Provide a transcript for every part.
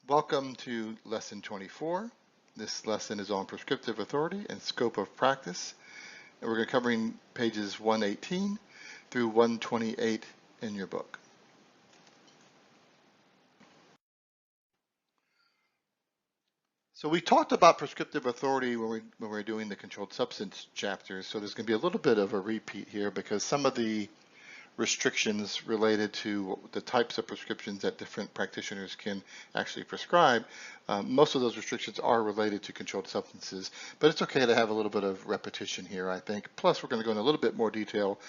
Welcome to Lesson 24. This lesson is on prescriptive authority and scope of practice. And we're going to be covering pages 118 through 128 in your book. So we talked about prescriptive authority when we were doing the controlled substance chapters. So there's going to be a little bit of a repeat here because some of the restrictions related to the types of prescriptions that different practitioners can actually prescribe. Most of those restrictions are related to controlled substances, but it's okay to have a little bit of repetition here, I think. Plus, we're going to go into a little bit more detail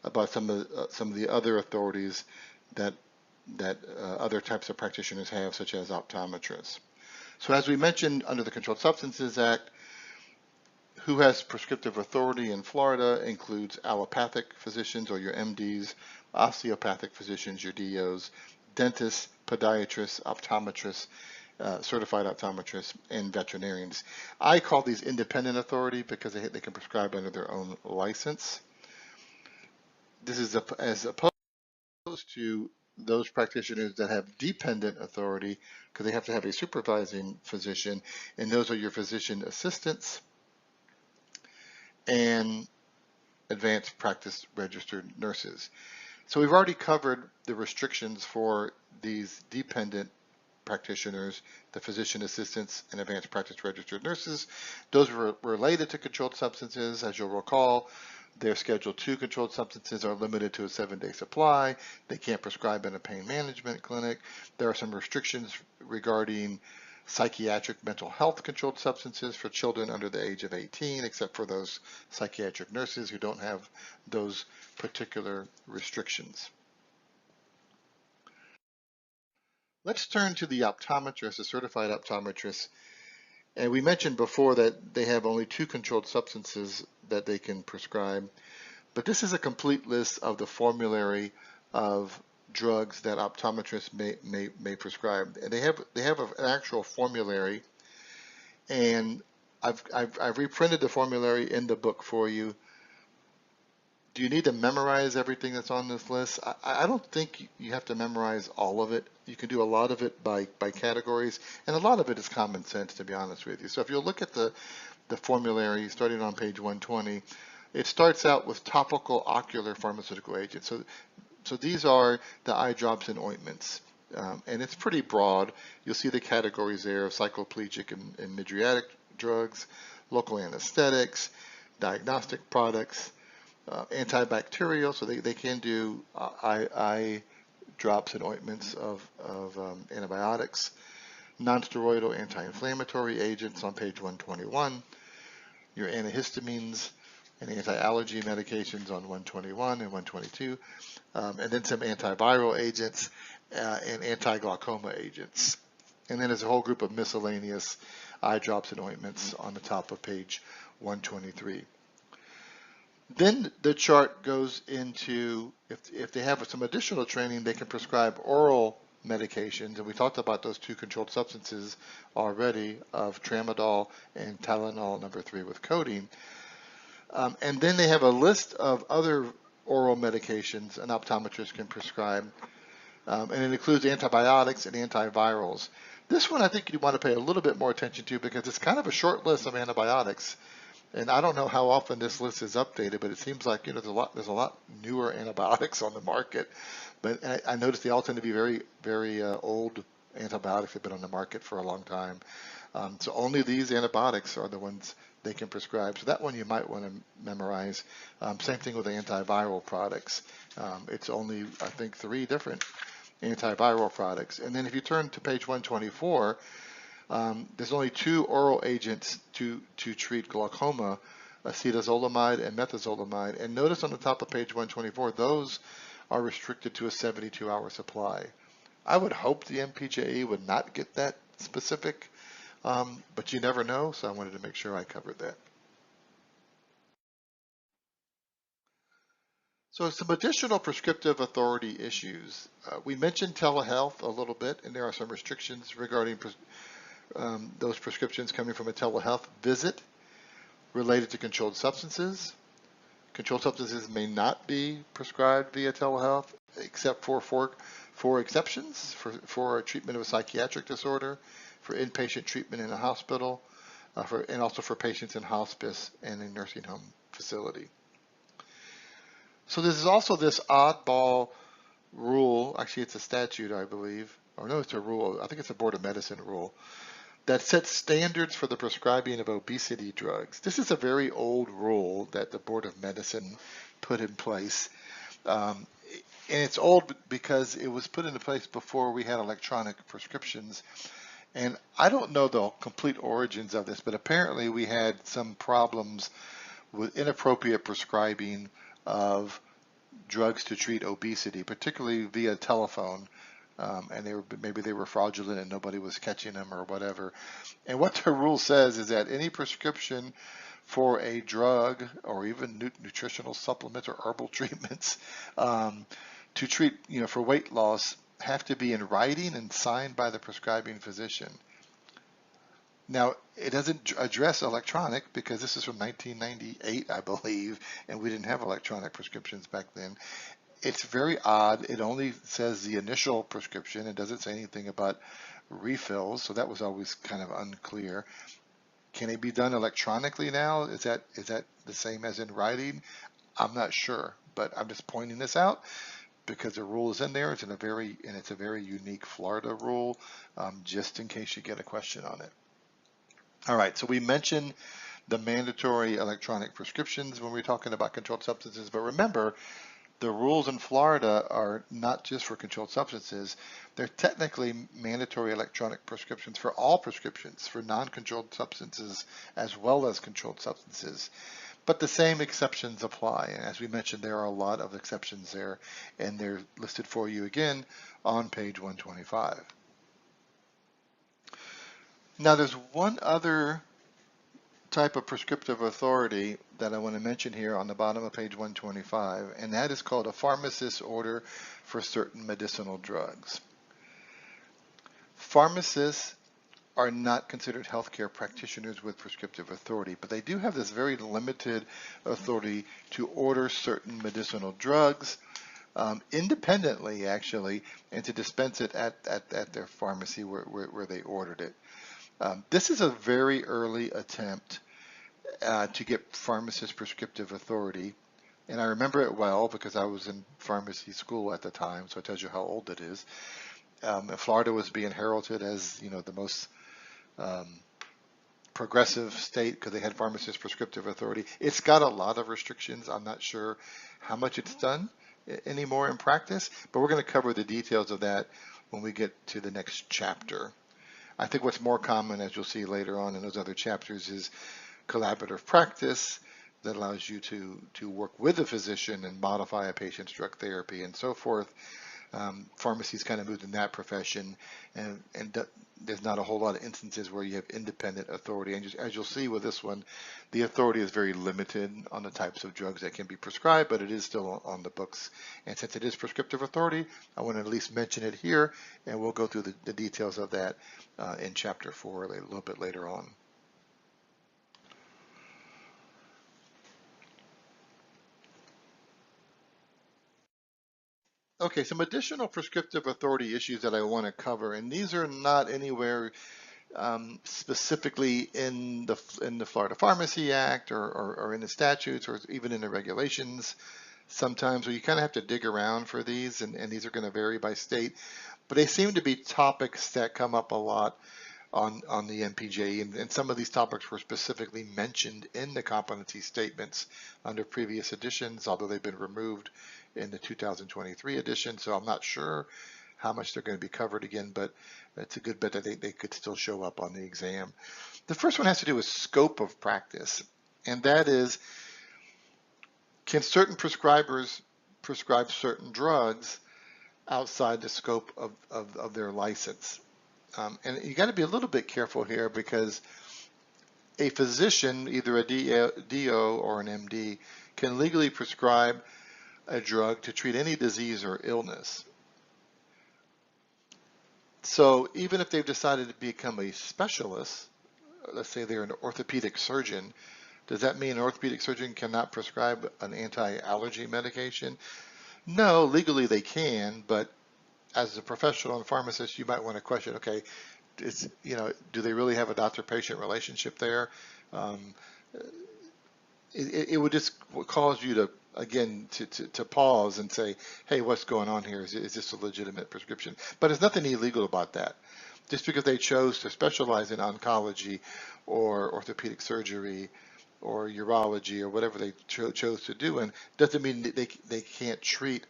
about some of the other authorities that other types of practitioners have, such as optometrists. So as we mentioned, under the Controlled Substances Act, who has prescriptive authority in Florida includes allopathic physicians, or your MDs, osteopathic physicians, your DOs, dentists, podiatrists, optometrists, certified optometrists, and veterinarians. I call these independent authority because they can prescribe under their own license. This is as opposed to those practitioners that have dependent authority because they have to have a supervising physician, and those are your physician assistants and advanced practice registered nurses. So we've already covered the restrictions for these dependent practitioners, the physician assistants and advanced practice registered nurses. Those were related to controlled substances. As you'll recall, their Schedule II controlled substances are limited to a 7-day supply. They can't prescribe in a pain management clinic. There are some restrictions regarding psychiatric mental health controlled substances for children under the age of 18, except for those psychiatric nurses who don't have those particular restrictions. Let's turn to the optometrist, the certified optometrist. And we mentioned before that they have only 2 controlled substances that they can prescribe. But this is a complete list of the formulary of drugs that optometrists may prescribe. And they have an actual formulary, and I've reprinted the formulary in the book for you. Do you need to memorize everything that's on this list? I don't think you have to memorize all of it. You can do a lot of it by categories, and a lot of it is common sense, to be honest with you. So if you look at the formulary starting on page 120, it starts out with topical ocular pharmaceutical agents. So these are the eye drops and ointments, and it's pretty broad. You'll see the categories there of cycloplegic and mydriatic drugs, local anesthetics, diagnostic products, antibacterial, so they can do eye drops and ointments of antibiotics, nonsteroidal anti-inflammatory agents on page 121, your antihistamines and anti-allergy medications on 121 and 122, and then some antiviral agents and anti-glaucoma agents. And then there's a whole group of miscellaneous eye drops and ointments on the top of page 123. Then the chart goes into, if they have some additional training, they can prescribe oral medications. And we talked about those 2 controlled substances already of tramadol and Tylenol number 3 with codeine. And then they have a list of other oral medications an optometrist can prescribe. And it includes antibiotics and antivirals. This one I think you want to pay a little bit more attention to because it's kind of a short list of antibiotics. And I don't know how often this list is updated, but it seems like there's a lot newer antibiotics on the market. But I noticed they all tend to be very old antibiotics that have been on the market for a long time. So only these antibiotics are the ones they can prescribe. So that one you might want to memorize. Same thing with the antiviral products. It's only, I think, 3 different antiviral products. And then if you turn to page 124, there's only 2 oral agents to treat glaucoma, acetazolamide and methazolamide. And notice on the top of page 124, those are restricted to a 72-hour supply. I would hope the MPJE would not get that specific, but you never know, so I wanted to make sure I covered that. So some additional prescriptive authority issues. We mentioned telehealth a little bit, and there are some restrictions regarding those prescriptions coming from a telehealth visit related to controlled substances. Controlled substances may not be prescribed via telehealth except for 4 exceptions for treatment of a psychiatric disorder, for inpatient treatment in a hospital, and also for patients in hospice and in nursing home facility. So there's also this oddball rule, actually it's a statute I believe, or no, it's a rule, I think it's a Board of Medicine rule, that sets standards for the prescribing of obesity drugs. This is a very old rule that the Board of Medicine put in place. And it's old because it was put into place before we had electronic prescriptions. And I don't know the complete origins of this, but apparently we had some problems with inappropriate prescribing of drugs to treat obesity, particularly via telephone. And maybe they were fraudulent and nobody was catching them or whatever. And what the rule says is that any prescription for a drug or even nutritional supplements or herbal treatments to treat, for weight loss have to be in writing and signed by the prescribing physician. Now, it doesn't address electronic because this is from 1998, I believe, and we didn't have electronic prescriptions back then. It's very odd. It only says the initial prescription. It doesn't say anything about refills, so that was always kind of unclear. Can it be done electronically now? Is that the same as in writing? I'm not sure, but I'm just pointing this out because the rule is in there. It's a very unique Florida rule, just in case you get a question on it. All right, so we mentioned the mandatory electronic prescriptions when we're talking about controlled substances, but remember, the rules in Florida are not just for controlled substances. They're technically mandatory electronic prescriptions for all prescriptions for non-controlled substances as well as controlled substances. But the same exceptions apply. And as we mentioned, there are a lot of exceptions there, and they're listed for you again on page 125. Now there's one other type of prescriptive authority that I want to mention here on the bottom of page 125, and that is called a pharmacist's order for certain medicinal drugs. Pharmacists are not considered healthcare practitioners with prescriptive authority, but they do have this very limited authority to order certain medicinal drugs independently, actually, and to dispense it at their pharmacy where they ordered it. This is a very early attempt to get pharmacist prescriptive authority, and I remember it well because I was in pharmacy school at the time, so it tells you how old it is. Florida was being heralded as, the most progressive state because they had pharmacist prescriptive authority. It's got a lot of restrictions. I'm not sure how much it's done anymore in practice, but we're going to cover the details of that when we get to the next chapter. I think what's more common, as you'll see later on in those other chapters, is collaborative practice that allows you to work with a physician and modify a patient's drug therapy and so forth. Pharmacies kind of moved in that profession, and there's not a whole lot of instances where you have independent authority. And as you'll see with this one, the authority is very limited on the types of drugs that can be prescribed, but it is still on the books. And since it is prescriptive authority, I want to at least mention it here, and we'll go through the details of that in chapter 4 a little bit later on. Okay, some additional prescriptive authority issues that I want to cover, and these are not anywhere specifically in the Florida Pharmacy Act or in the statutes or even in the regulations. Sometimes where you kind of have to dig around for these, and these are going to vary by state, but they seem to be topics that come up a lot on the NPJ, and some of these topics were specifically mentioned in the competency statements under previous editions, although they've been removed in the 2023 edition, so I'm not sure how much they're going to be covered again, but it's a good bet that they could still show up on the exam. The first one has to do with scope of practice, and that is, can certain prescribers prescribe certain drugs outside the scope of their license? And you got to be a little bit careful here because a physician, either a DO or an MD, can legally prescribe a drug to treat any disease or illness. So even if they've decided to become a specialist, let's say they're an orthopedic surgeon, does that mean an orthopedic surgeon cannot prescribe an anti-allergy medication? No, legally they can, but as a professional and pharmacist, you might want to question, okay, do they really have a doctor-patient relationship there? Um, it would just cause you to, again, to pause and say, hey, what's going on here? Is this a legitimate prescription? But there's nothing illegal about that. Just because they chose to specialize in oncology or orthopedic surgery or urology or whatever they chose to do, and doesn't mean that they can't treat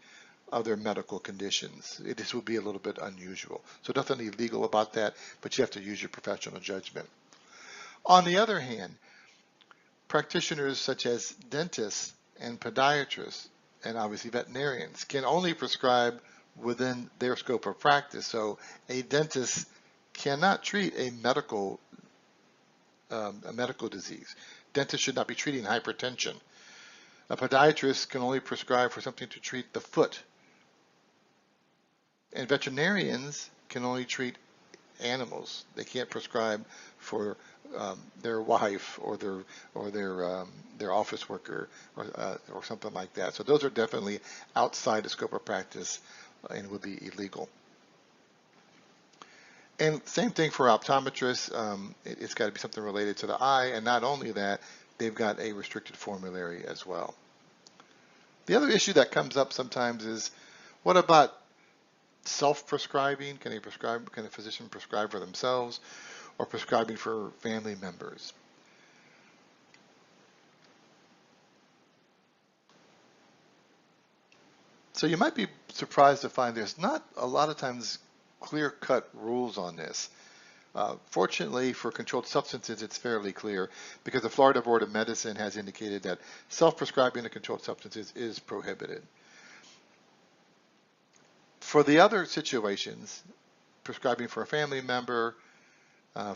other medical conditions. This would be a little bit unusual. So nothing illegal about that, but you have to use your professional judgment. On the other hand, practitioners such as dentists and podiatrists and obviously veterinarians can only prescribe within their scope of practice. So a dentist cannot treat a medical disease. Dentists should not be treating hypertension. A podiatrist can only prescribe for something to treat the foot. And veterinarians can only treat animals. They can't prescribe for their wife or their office worker or something like that. So those are definitely outside the scope of practice and would be illegal. And same thing for optometrists. It's got to be something related to the eye, and not only that, they've got a restricted formulary as well. The other issue that comes up sometimes is, what about self-prescribing? Can a physician prescribe for themselves or prescribing for family members? So you might be surprised to find there's not a lot of times clear-cut rules on this. Fortunately, for controlled substances, it's fairly clear because the Florida Board of Medicine has indicated that self-prescribing to controlled substances is prohibited. For the other situations, prescribing for a family member,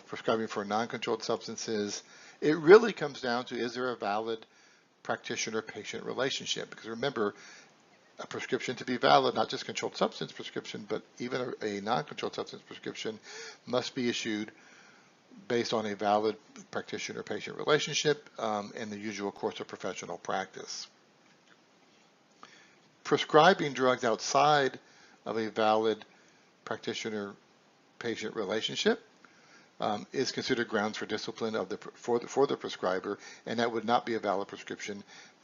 prescribing for non-controlled substances, it really comes down to, is there a valid practitioner-patient relationship? Because remember, a prescription to be valid, not just controlled substance prescription, but even a non-controlled substance prescription must be issued based on a valid practitioner-patient relationship in the usual course of professional practice. Prescribing drugs outside of a valid practitioner-patient relationship is considered grounds for discipline for the prescriber, and that would not be a valid prescription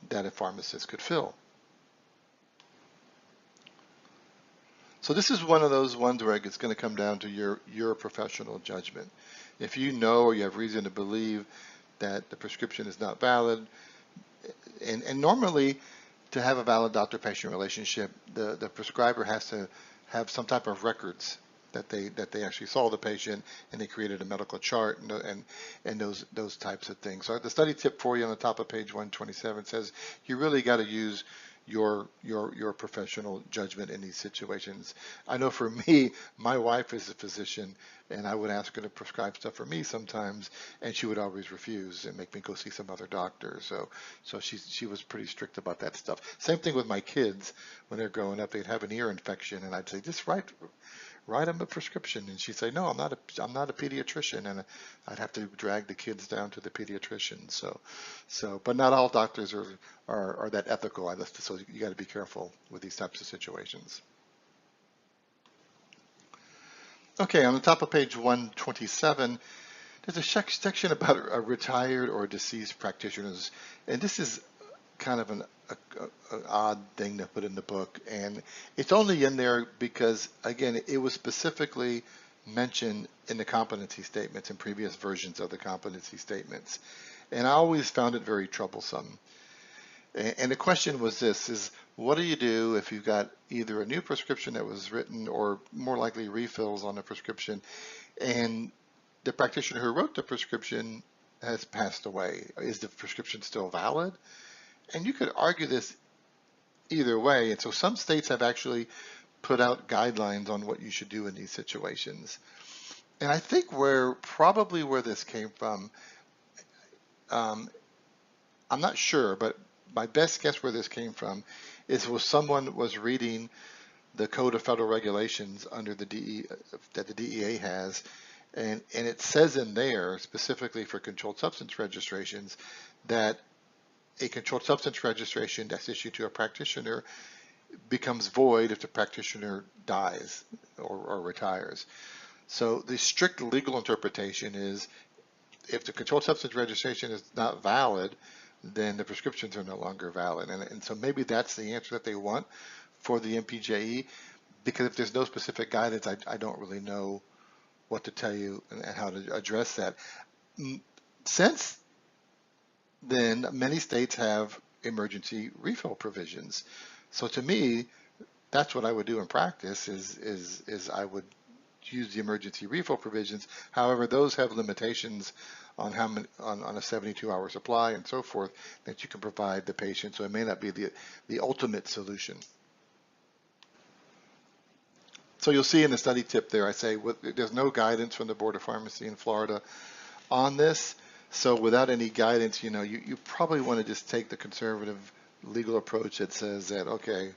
that a pharmacist could fill. So this is one of those ones where it's going to come down to your professional judgment. If you know or you have reason to believe that the prescription is not valid, and normally to have a valid doctor-patient relationship, the prescriber has to have some type of records that they actually saw the patient and they created a medical chart and those types of things. So the study tip for you on the top of page 127 says you really got to use your professional judgment in these situations. I know for me, my wife is a physician, and I would ask her to prescribe stuff for me sometimes, and she would always refuse and make me go see some other doctor. So she was pretty strict about that stuff. Same thing with my kids. When they're growing up, they'd have an ear infection, and I'd say, just write them a prescription, and she'd say, no, I'm not a pediatrician, and I'd have to drag the kids down to the pediatrician. But not all doctors are that ethical. So you got to be careful with these types of situations. Okay, on the top of page 127, there's a section about retired or deceased practitioners, and this is kind of an odd thing to put in the book, and it's only in there because, again, it was specifically mentioned in the competency statements, in previous versions of the competency statements, and I always found it very troublesome. And the question was this, is what do you do if you've got either a new prescription that was written or more likely refills on a prescription, and the practitioner who wrote the prescription has passed away? Is the prescription still valid? And you could argue this either way. And so some states have actually put out guidelines on what you should do in these situations. And I think probably where this came from, I'm not sure, but my best guess where this came from is someone was reading the Code of Federal Regulations under the that the DEA has, and it says in there, specifically for controlled substance registrations, that a controlled substance registration that's issued to a practitioner becomes void if the practitioner dies or retires. So the strict legal interpretation is if the controlled substance registration is not valid, then the prescriptions are no longer valid. And so maybe that's the answer that they want for the MPJE, because if there's no specific guidance, I don't really know what to tell you and how to address that. Since then, many states have emergency refill provisions. So to me, that's what I would do in practice is I would use the emergency refill provisions. However, those have limitations on how many, on a 72-hour supply and so forth that you can provide the patient. So it may not be the ultimate solution. So you'll see in the study tip there, I say there's no guidance from the Board of Pharmacy in Florida on this. So without any guidance, you probably want to just take the conservative legal approach that says that, okay,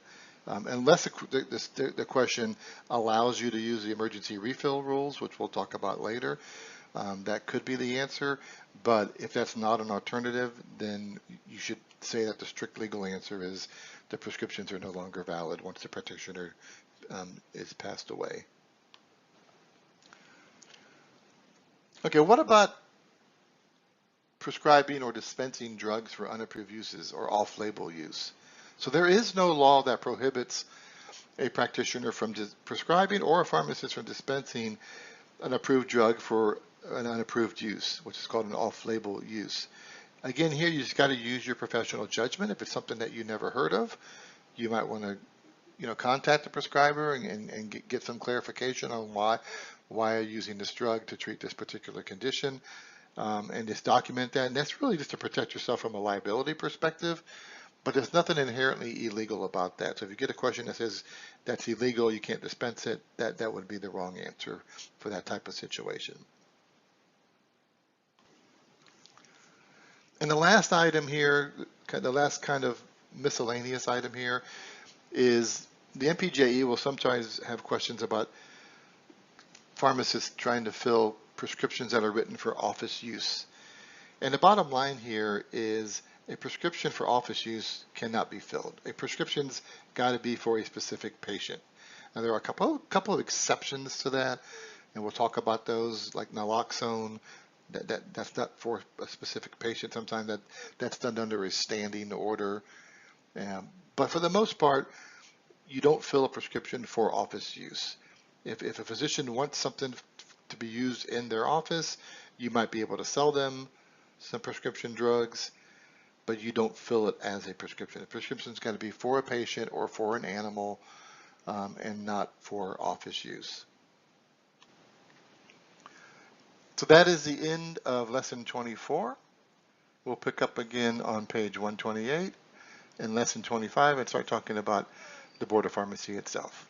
unless the question allows you to use the emergency refill rules, which we'll talk about later, that could be the answer. But if that's not an alternative, then you should say that the strict legal answer is the prescriptions are no longer valid once the practitioner is passed away. Okay, what about prescribing or dispensing drugs for unapproved uses or off-label use? So there is no law that prohibits a practitioner from prescribing or a pharmacist from dispensing an approved drug for an unapproved use, which is called an off-label use. Again, here you just got to use your professional judgment. If it's something that you never heard of, you might want to contact the prescriber and get some clarification on why you're using this drug to treat this particular condition, and just document that. And that's really just to protect yourself from a liability perspective, but there's nothing inherently illegal about that. So if you get a question that says that's illegal, you can't dispense it, that would be the wrong answer for that type of situation. And the last item here, the last kind of miscellaneous item here, is the MPJE will sometimes have questions about pharmacists trying to fill prescriptions that are written for office use. And the bottom line here is a prescription for office use cannot be filled. A prescription's got to be for a specific patient. Now there are a couple of exceptions to that, and we'll talk about those, like naloxone. That's not for a specific patient. Sometimes that's done under a standing order. But for the most part, you don't fill a prescription for office use. If a physician wants something to be used in their office, you might be able to sell them some prescription drugs, but you don't fill it as a prescription. The prescription's got to be for a patient or for an animal, and not for office use. So that is the end of lesson 24. We'll pick up again on page 128 in lesson 25 and start talking about the Board of Pharmacy itself.